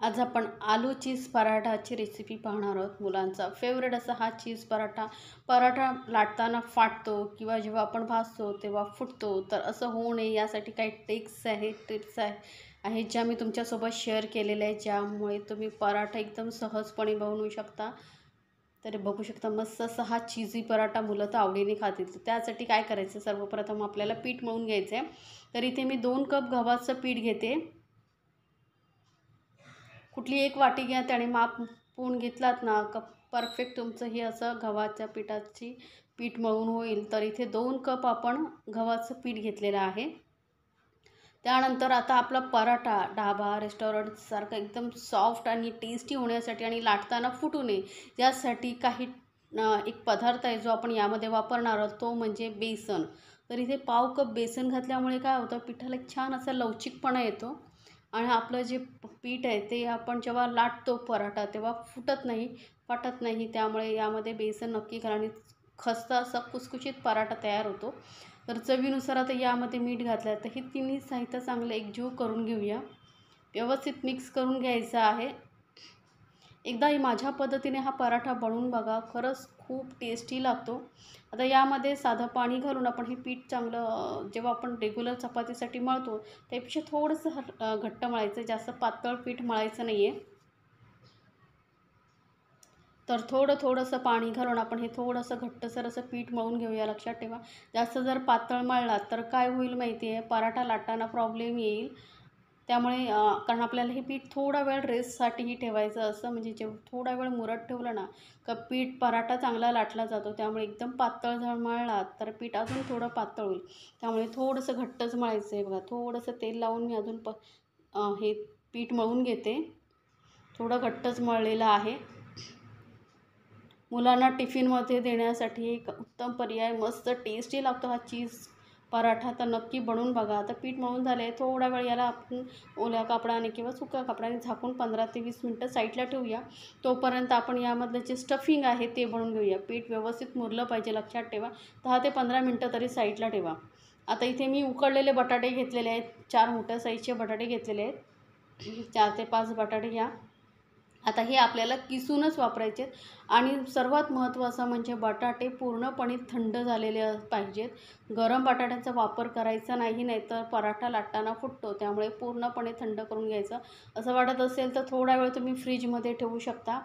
आज आपण आलू चीज पराठाची रेसिपी पाहणार आहोत। मुलांचा फेवरेट असा हा चीज पराठा। पराठा लाटताना फाटतो किंवा जेव्हा आपण भाजतो तेव्हा फुटतो, तर असं होऊ नये यासाठी काही टिप्स आहेत ज्या मी तुमच्यासोबत शेअर केलेल्या आहेत, ज्यामुळे तुम्ही पराठा एकदम सहजपणे बनवू शकता। तर बघू शकता मस्त असा हा चीजी पराठा मुलं तर आवडीने खातील। त्यासाठी काय करायचं, सर्वप्रथम आपल्याला पीठ मळून घ्यायचं आहे। तर इथे मी 2 कप गव्हाचं पीठ घेते। कुठली एक वाटी घ्या, त्याने मापून घेतलात ना का परफेक्ट तुमचं हे असं गव्हाच्या पिठाची पीठ मळून होईल। तर इथे 2 कप आपण गव्हाचं पीठ घेतलेलं आहे। त्यानंतर आता आपला पराठा ढाबा रेस्टॉरंटसारखा एकदम सॉफ्ट आणि टेस्टी होण्यासाठी आणि लाटताना फुटू नये यासाठी काही एक पदार्थ आहे जो आपण यामध्ये वापरणार आहोत, तो म्हणजे बेसन। तर इथे पाव कप बेसन घातल्यामुळे काय होतं, पिठाला एक छान असा लवचिकपणा येतो आणि आपलं जे पीठ आहे ते आपण जेव्हा लाटतो पराठा तेव्हा फाटत नाही। त्यामुळे यामध्ये बेसन नक्की घाला आणि खस्ता असा खुसखुशीत पराठा तयार होतो। तर चवीनुसार आता यामध्ये मीठ घातलं, तर हे तिन्ही साहित्य चांगलं एकजीव करून घेऊया। व्यवस्थित मिक्स करून घ्यायचं आहे। एकदा माझ्या पद्धतीने हा पराठा बनवून बघा, खरंच खूप टेस्टी लागतो। आता यामध्ये साधं पाणी घालून आपण हे पीठ चांगलं जेव्हा आपण रेग्युलर चपातीसाठी मळतो त्यापेक्षा थोडंसं घट्ट मळायचं, जास्त पातळ पीठ मळायचं नाही आहे। तर थोडंसं पाणी घालून आपण हे थोडंसं घट्टसर असं पीठ मळून घेऊया। लक्षात ठेवा, जास्त जर पातळ मळलात तर काय होईल माहिती आहे, पराठा लाटताना प्रॉब्लेम येईल। त्यामुळे कारण आपल्याला हे पीठ थोडा वेळ रेस्टसाठीही ठेवायचं असतं, म्हणजे थोडा वेळ मुरत ठेवलं ना का पीठ पराठा चांगला लाटला जातो। त्यामुळे एकदम पातळ जर मळलात तर पीठ अजून थोडं पातळ होईल। त्यामुळे थोडंसं घट्टच मळायचं आहे। बघा, थोडंसं तेल लावून मी अजून हे पीठ मळून घेते। थोडं घट्टच मळलेलं आहे। मुलांना टिफिनमध्ये देण्यासाठी एक उत्तम पर्याय, मस्त टेस्टी लागतो हा चीज पराठा। तर नक्की बनवून बघा। आता पीठ मळून झालं आहे, थोडा वेळ याला आपण ओल्या कापडाने किंवा सुक्या कापडाने झाकून 15 ते 20 मिनटं साईडला ठेवूया। तोपर्यंत आपण यामधलं जे स्टफिंग आहे ते बनवून घेऊया। पीठ व्यवस्थित मुरलं पाहिजे, लक्षात ठेवा। 10 ते 15 मिनटं तरी साईडला ठेवा। आता इथे मी उकडलेले बटाटे घेतलेले आहेत, 4 मोठ्या साईजचे बटाटे घेतलेले आहेत। 4 ते 5 बटाटे घ्या। आता हे आपल्याला किसूनच वापरायचे आहेत आणि सर्वात महत्त्वाचं म्हणजे बटाटे पूर्णपणे थंड झालेले पाहिजेत। गरम बटाट्याचा वापर करायचा नाही, नाहीतर पराठा लाटताना फुटतो। त्यामुळे पूर्णपणे थंड करून घ्यायचं। असं वाटत असेल तर थोडा वेळ तुम्ही फ्रीजमध्ये ठेवू शकता।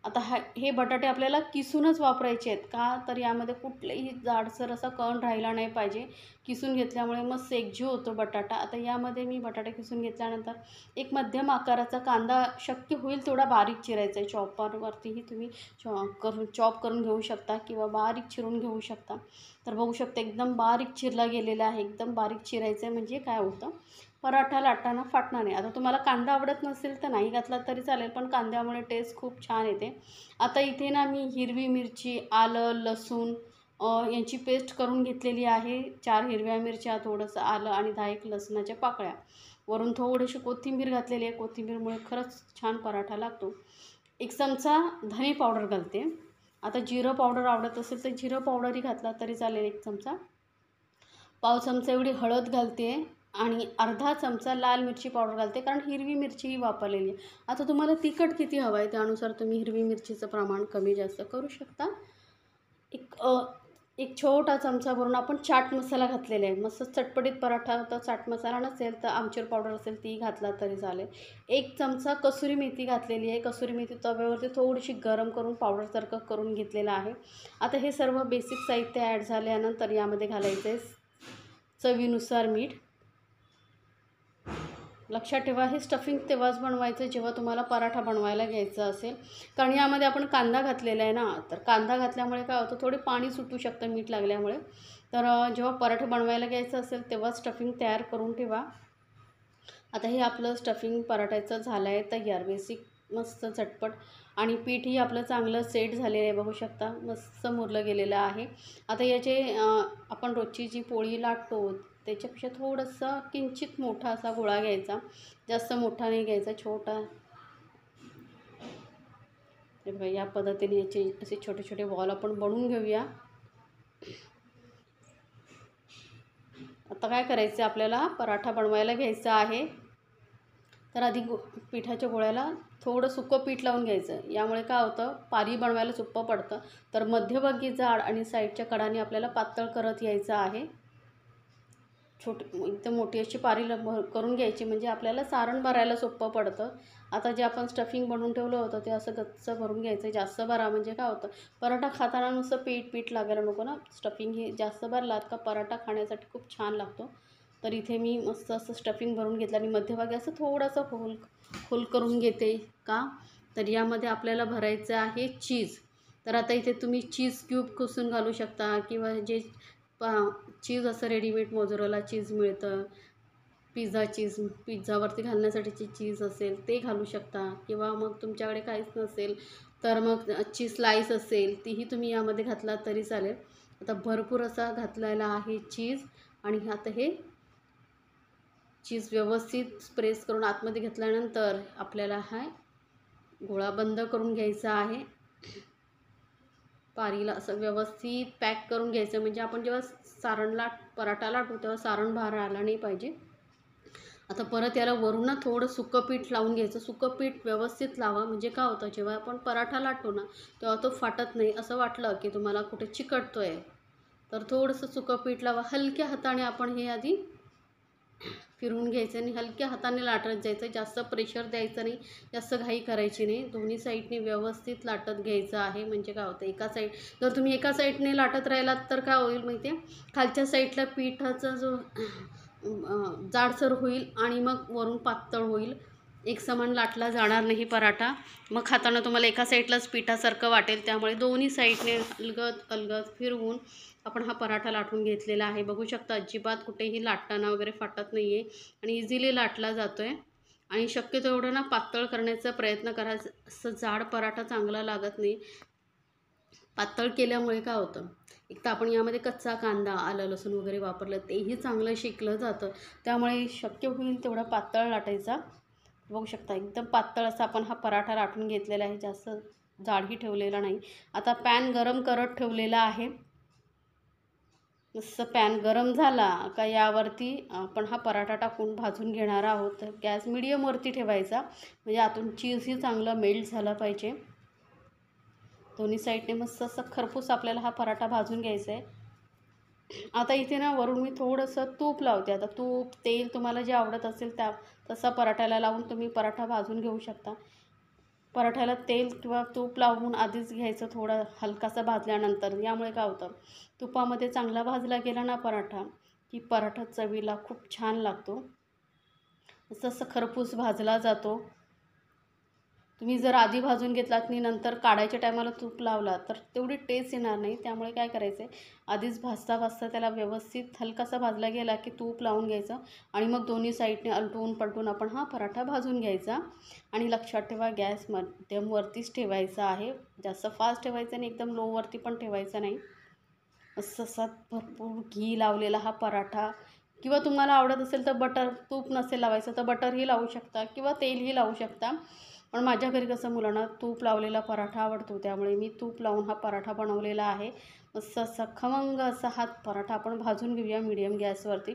आता हे बटाटे आपल्याला किसूनच वापरायचे आहेत, का तर यामध्ये कुठलेही जाडसर असा कण राहिला नाही पाहिजे। किसून घेतल्यामुळे मस्त एकजीव होतो बटाटा। आता यामध्ये मी बटाटे किसून घेतल्यानंतर एक मध्यम आकाराचा कांदा शक्य होईल तेवढा बारीक चिरायचा आहे। चॉपरवरतीही तुम्ही चॉप करून घेऊ शकता किंवा बारीक चिरून घेऊ शकता। तर बघू शकता एकदम बारीक चिरला गेलेला आहे। एकदम बारीक चिरायचं आहे, म्हणजे काय होतं, पराठा लाटताना फाटणार नाही। आता तुम्हाला कांदा आवडत नसेल तर नाही घातला तरी चालेल, पण कांद्यामुळे टेस्ट खूप छान येते। आता इथे ना मी हिरवी मिरची, आलं, लसूण यांची पेस्ट करून घेतलेली आहे। 4 हिरव्या मिरच्या, थोडंसं आलं आणि 10 एक लसणाच्या पाकळ्या, वरून थोडीशी कोथिंबीर घातलेली आहे। कोथिंबीरमुळे खरंच छान पराठा लागतो। 1 चमचा धने पावडर घालते। आता जिरं पावडर आवडत असेल तर जिरं पावडरही घातला तरी चालेल, 1 चमचा। पाव चमचा एवढी हळद घालते आणि अर्धा चमचा लाल मिरची पावडर घालते, कारण हिरवी मिरचीही वापरलेली आहे। आता तुम्हाला तिखट किती हवं आहे त्यानुसार तुम्ही हिरवी मिरचीचं प्रमाण कमी जास्त करू शकता। एक छोटा चमचा भरून आपण चाट मसाला घातलेला आहे। मस्त चटपटीत पराठा होता। चाट मसाला नसेल तर आमचूर पावडर असेल ती घातला तरी चालेल। 1 चमचा कसुरी मेथी घातलेली आहे। कसुरी मेथी तव्यावरती थोडीशी गरम करून पावडरसारखं करून घेतलेलं आहे। आता हे सर्व बेसिक साहित्य ॲड झाल्यानंतर यामध्ये घालायचं आहे चवीनुसार मीठ। लक्षात ठेवा, हे स्टफिंग तेव्हाच बनवायचं जेव्हा तुम्हाला पराठा बनवायला घ्यायचा असेल, कारण यामध्ये आपण कांदा घातलेला आहे ना। तर कांदा घातल्यामुळे काय होतं, थोडे पाणी सुटू शकतं मीठ लागल्यामुळे। तर जेव्हा पराठा बनवायला घ्यायचं असेल तेव्हा स्टफिंग तयार करून ठेवा। आता हे आपलं स्टफिंग पराठ्याचं झालं आहे तयार, बेसिक मस्त झटपट, आणि पीठही आपलं चांगलं सेट झालेलं आहे। बघू शकता मस्त मुरलं गेलेलं आहे। आता याचे आपण रोजची जी पोळी लाटतो त्याच्यापेक्षा थोडंसं किंचित मोठा असा गोळा घ्यायचा, जास्त मोठा नाही घ्यायचा, छोटा। हे बघा, या पद्धतीने याचे असे छोटे छोटे बॉल आपण बनवून घेऊया। आता काय करायचं, आपल्याला पराठा बनवायला घ्यायचा आहे। तर आधी पिठाच्या गोळ्याला थोडं सुकं पीठ लावून घ्यायचं. यामुळे काय होतं, पारी बनवायला सोपं पडतं. तर मध्यभागी जाड आणि साईडच्या कडाने आपल्याला पातळ करत यायचं आहे. एकदम मोठी अशी पारी करून घ्यायची, म्हणजे आपल्याला सारण भरायला सोपं पडतं. आता जे आपण स्टफिंग बनवून ठेवलं होतं ते असं गच्च भरून घ्यायचं. जास्त भरा, म्हणजे काय होतं, पराठा खाताना नुसतं पीठ लागायला नको ना. स्टफिंग ही जास्त भरलात का पराठा खाण्यासाठी खूप छान लागतो. तर इथे मी मस्त असं स्टफिंग भरून घेतलं आणि मध्यभागी असं थोडंसं खोल करून घेते. का तर यामध्ये आपल्याला भरायचं आहे चीज. तर आता इथे तुम्ही चीज क्यूब कुसून घालू शकता, किंवा जे चीज असं रेडीमेड मोझरेला चीज मिळतं, पिझ्झावरती घालण्यासाठीची चीज असेल ते घालू शकता, किंवा मग तुमच्याकडे काहीच नसेल तर मग चीज स्लाईस असेल तीही तुम्ही यामध्ये घातला तरी चालेल. आता भरपूर असा घातलेला आहे चीज, आणि आता हे चीज व्यवस्थित प्रेस करून आतमध्ये घेतल्यानंतर आपल्याला हा गोळा बंद करून घ्यायचा आहे. पारीला असं व्यवस्थित पॅक करून घ्यायचं, म्हणजे आपण जेव्हा पराठा लाटू तेव्हा सारण बाहेर आला नाही पाहिजे. आता परत याला वरून थोडं सुकं पीठ लावून घ्यायचं. सुकं पीठ व्यवस्थित लावा, म्हणजे काय होतं, जेव्हा आपण पराठा लाटतो ना तेव्हा तो फाटत नाही. असं वाटलं की तुम्हाला कुठे चिकटतो आहे तर थोडंसं सुकं पीठ लावा. हलक्या हाताने आपण हे आधी फिरवून घ्यायचं आणि हलक्या हाताने लाटत जायचं. जास्त प्रेशर द्यायचं नाही, जास्त घाई करायची नाही. दोन्ही साईडने व्यवस्थित लाटत घ्यायचं आहे. म्हणजे काय होतं, जर तुम्ही एका साईडने लाटत राहिलात तर काय होईल माहिती आहे, खालच्या साईडला पिठाचा जो जाडसर होईल आणि मग वरून पातळ होईल. एकसमान लाटला जाणार नाही पराठा. मग खाताना तुम्हाला एका साईडलाच पिठासारखं वाटेल. त्यामुळे दोन्ही साईडने अलगद फिरवून आपण हा पराठा लाटून घेतलेला आहे. बघू शकता अजिबात कुठेही लाटताना वगैरे फाटत नाही आहे आणि इझिली लाटला जातो आहे. आणि शक्यतो एवढं ना पातळ करण्याचा प्रयत्न करा. असं जाड पराठा चांगला लागत नाही. पातळ केल्यामुळे काय होतं, एक तर आपण यामध्ये कच्चा कांदा, आलं लसूण वगैरे वापरलं तेही चांगलं शिकलं जातं. त्यामुळे शक्य होईल तेवढा पातळ लाटायचा. बघू शकता एकदम पातळ असा आपण हा पराठा लाटून घेतलेला आहे, जास्त जाडही ठेवलेला नाही. आता पॅन गरम करत ठेवलेला आहे. मस्त पॅन गरम झाला का यावरती आपण हा पराठा टाकून भाजून घेणार आहोत. तर गॅस मिडियमवरती ठेवायचा, म्हणजे आतून चीजही चांगलं मेल्ट झालं पाहिजे. दोन्ही साईडने मस्त असं खरपूस आपल्याला हा पराठा भाजून घ्यायचा आहे. आता इथे ना वरून मी थोडंसं तूप लावते. आता तूप, तेल तुम्हाला जे आवडत असेल तसा पराठ्याला लावून तुम्ही पराठा भाजून घेऊ शकता. पराठ्याला तेल किंवा तूप लावून आधीच घ्यायचं, थोडं हलकासा भाजल्यानंतर. यामुळे काय होतं, तुपामध्ये चांगला भाजला गेला ना पराठा की पराठा चवीला खूप छान लागतो. असं खरपूस भाजला जातो. तुम्ही जर आधी भाजून घेतलात आणि नंतर काढायच्या टायमाला तूप लावला तर तेवढी टेस्ट येणार नाही. त्यामुळे काय करायचं आहे, आधीच भाजता त्याला व्यवस्थित हलकासा भाजला गेला की तूप लावून घ्यायचं आणि मग दोन्ही साईडने अलटून पलटून आपण हा पराठा भाजून घ्यायचा. आणि लक्षात ठेवा, गॅस मध्यमवरतीच ठेवायचा आहे. जास्त फास्ट ठेवायचं नाही, एकदम लोवरती पण ठेवायचं नाही. असा भरपूर घी लावलेला हा पराठा, किंवा तुम्हाला आवडत असेल तर तूप नसेल लावायचं तर बटरही लावू शकता किंवा तेलही लावू शकता. पण माझ्या घरी कसं मुलांना तूप लावलेला पराठा आवडतो, त्यामुळे मी तूप लावून हा पराठा बनवलेला आहे. मस्त असा खमंग असा हा पराठा आपण भाजून घेऊया मीडियम गॅसवरती.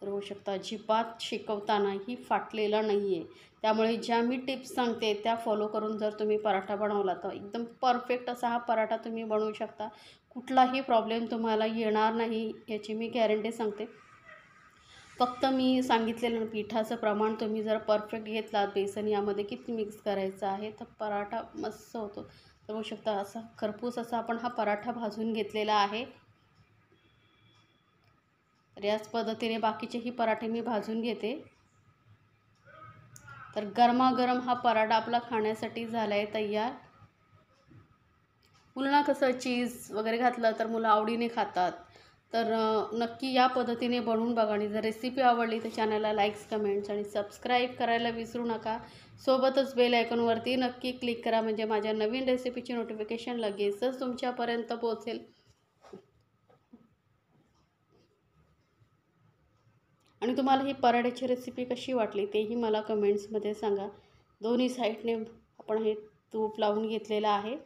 तर होऊ शकता अजिबात शेकवतानाही फाटलेला नाही आहे. त्यामुळे ज्या मी टिप्स सांगते त्या फॉलो करून जर तुम्ही पराठा बनवला तर एकदम परफेक्ट असा हा पराठा तुम्ही बनवू शकता. कुठलाही प्रॉब्लेम तुम्हाला येणार नाही याची मी गॅरंटी सांगते. फक्त मी सांगितलेलं पिठाचं प्रमाण तुम्ही जर परफेक्ट घेतलात, बेसन यामध्ये किती मिक्स करायचं आहे, तर पराठा मस्त होतो. तर होऊ शकता असा खरपूस असा आपण हा पराठा भाजून घेतलेला आहे. तर याच पद्धतीने बाकीचेही पराठे मी भाजून घेते. तर गरमागरम हा पराठा आपला खाण्यासाठी झाला आहे तयार. मुलांना कसं चीज वगैरे घातलं तर मुलं आवडीने खातात. तर नक्की या पद्धतीने बनवून बघा. आणि जर रेसिपी आवडली तर चॅनलला लाईक्स, कमेंट्स आणि सबस्क्राईब करायला विसरू नका. सोबतच बेल आयकॉनवरती नक्की क्लिक करा, म्हणजे माझ्या नवीन रेसिपीची नोटिफिकेशन लगेचच तुमच्यापर्यंत पोहोचेल. आणि तुम्हाला ही पराठ्याची रेसिपी कशी वाटली तेही मला कमेंट्समध्ये सांगा. दोन्ही साईडने आपण हे तूप लावून घेतलेलं आहे.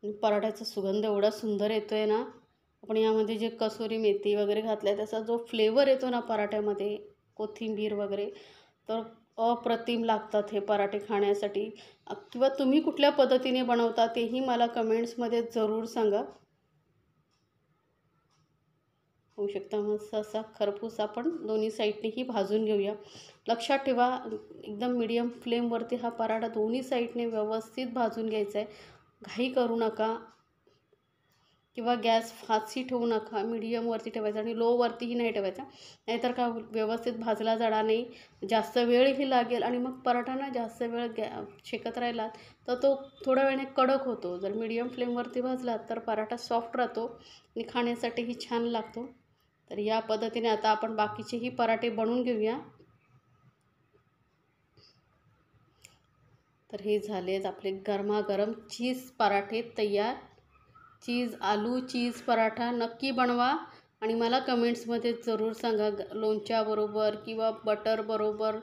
आणि पराठ्याचा सुगंध एवढा सुंदर येतो आहे ना, आपण यामध्ये जे कसुरी मेथी वगैरे घातलं आहे त्याचा जो फ्लेवर येतो ना पराठ्यामध्ये, कोथिंबीर वगैरे, तर अप्रतिम लागतात हे पराठे खाण्यासाठी. किंवा तुम्ही कुठल्या पद्धतीने बनवता तेही मला कमेंट्समध्ये जरूर सांगा. होऊ शकता मस्त असा खरपूस आपण दोन्ही साईडनेही भाजून घेऊया. लक्षात ठेवा, एकदम मीडियम फ्लेमवरती हा पराठा दोन्ही साईडने व्यवस्थित भाजून घ्यायचा आहे. घाई करू नका किंवा गॅस फास्टही ठेवू नका, मीडियमवरती ठेवायचा आणि लोवरतीही नाही ठेवायचा. नाहीतर का व्यवस्थित भाजला जाणार नाही, जास्त वेळही लागेल आणि मग पराठा ना जास्त वेळ शेकत राहिलात तर तो थोड्या वेळाने कडक होतो. जर मीडियम फ्लेमवरती भाजलात तर पराठा सॉफ्ट राहतो आणि खाण्यासाठीही छान लागतो. तर या पद्धतीने आता आपण बाकीचेही पराठे बनवून घेऊया. तर हे झालेत आपले गरमागरम चीज पराठे तयार. चीज आलू चीज पराठा नक्की बनवा आणि मला कमेंट्समध्ये जरूर सांगा. लोणच्याबरोबर किंवा बटरबरोबर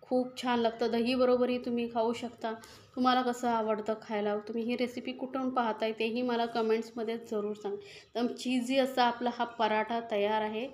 खूप छान लागतं. दहीबरोबरही तुम्ही खाऊ शकता. तुम्हाला कसं आवडतं खायला, तुम्ही ही रेसिपी कुठून पाहताय तेही मला कमेंट्समध्ये जरूर सांगा. एकदम चीजी असा आपला हा पराठा तयार आहे.